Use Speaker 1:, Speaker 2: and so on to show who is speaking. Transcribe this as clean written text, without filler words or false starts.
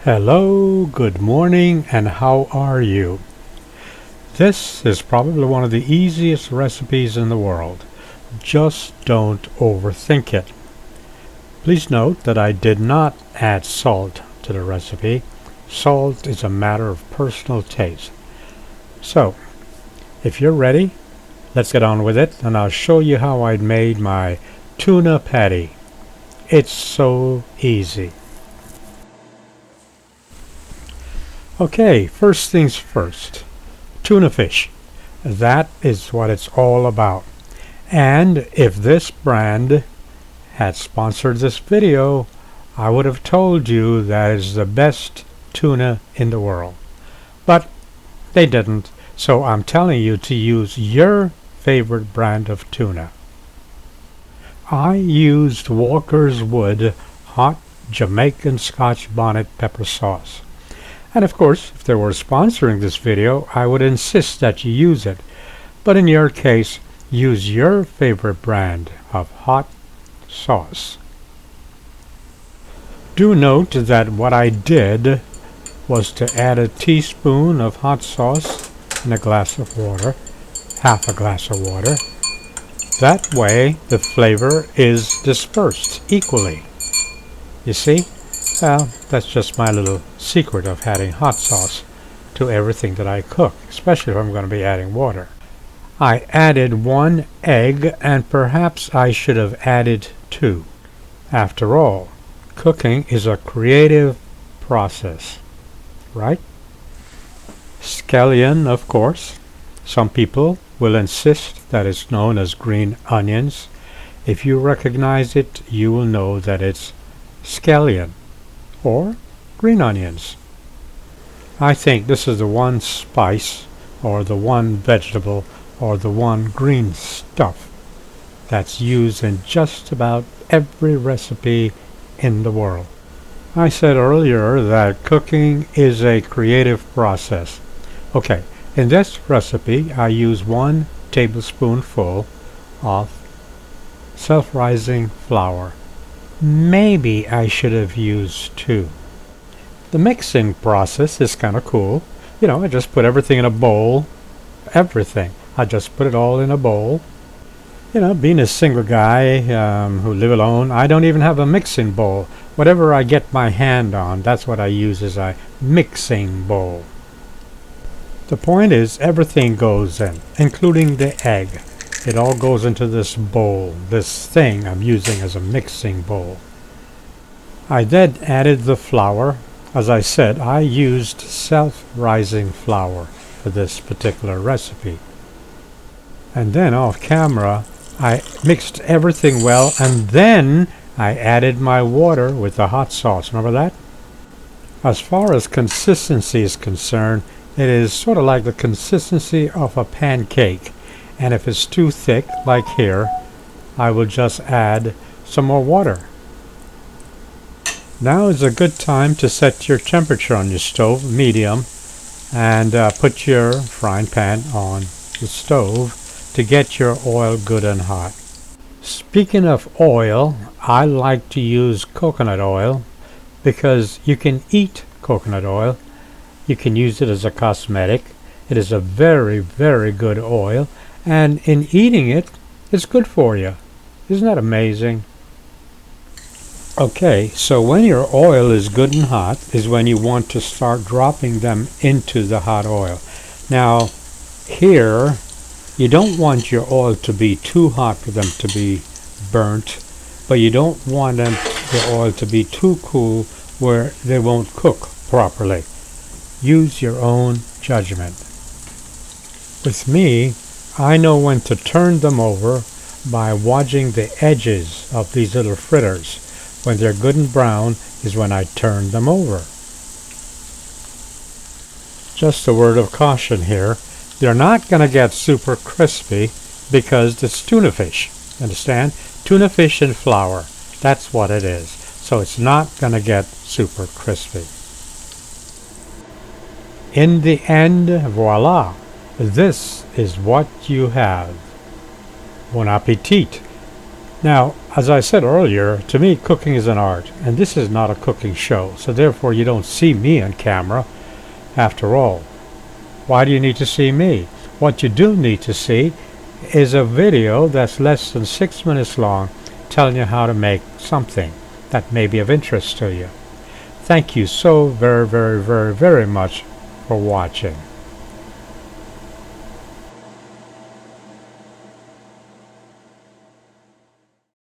Speaker 1: Hello, good morning, and how are you? This is probably one of the easiest recipes in the world. Just don't overthink it. Please note that I did not add salt to the recipe. Salt is a matter of personal taste. So, if you're ready, let's get on with it, and I'll show you how I made my tuna patty. It's so easy. Okay, first things first. Tuna fish. That is what it's all about. And if this brand had sponsored this video, I would have told you that is the best tuna in the world. But they didn't, so I'm telling you to use your favorite brand of tuna. I used Walker's Wood hot Jamaican Scotch bonnet pepper sauce. And of course, if they were sponsoring this video, I would insist that you use it. But in your case, use your favorite brand of hot sauce. Do note that what I did was to add a teaspoon of hot sauce in a glass of water, half a glass of water. That way, the flavor is dispersed equally. You see? Well, that's just my little secret of adding hot sauce to everything that I cook, especially if I'm going to be adding water. I added 1 egg, and perhaps I should have added 2. After all, cooking is a creative process, right? Scallion, of course. Some people will insist that it's known as green onions. If you recognize it, you will know that it's scallion or green onions. I think this is the one spice or the one vegetable or the one green stuff that's used in just about every recipe in the world. I said earlier that cooking is a creative process. Okay, in this recipe I use 1 tablespoonful of self-rising flour. Maybe I should have used 2. The mixing process is kind of cool. You know, I just put everything in a bowl. Everything. I just put it all in a bowl. You know, being a single guy who live alone, I don't even have a mixing bowl. Whatever I get my hand on, that's what I use as a mixing bowl. The point is, everything goes in, including the egg. It all goes into this bowl, this thing I'm using as a mixing bowl. I then added the flour. As I said, I used self-rising flour for this particular recipe. And then off camera, I mixed everything well, and then I added my water with the hot sauce. Remember that? As far as consistency is concerned, it is sort of like the consistency of a pancake. And if it's too thick, like here, I will just add some more water. Now is a good time to set your temperature on your stove, medium, and put your frying pan on the stove to get your oil good and hot. Speaking of oil, I like to use coconut oil because you can eat coconut oil. You can use it as a cosmetic. It is a very, very good oil. And in eating it, it's good for you. Isn't that amazing? Okay, so when your oil is good and hot is when you want to start dropping them into the hot oil. Now, here, you don't want your oil to be too hot for them to be burnt, but you don't want the oil to be too cool where they won't cook properly. Use your own judgment. With me, I know when to turn them over by watching the edges of these little fritters. When they're good and brown is when I turn them over. Just a word of caution here. They're not going to get super crispy because it's tuna fish. Understand? Tuna fish in flour. That's what it is. So it's not going to get super crispy. In the end, voila. This is what you have. Bon appetit. Now, As I said earlier, to me cooking is an art, and this is not a cooking show, so therefore you don't see me on camera. After all, why do you need to see me? What you do need to see is a video that's less than 6 minutes long telling you how to make something that may be of interest to you. Thank you so very, very, very, very much for watching.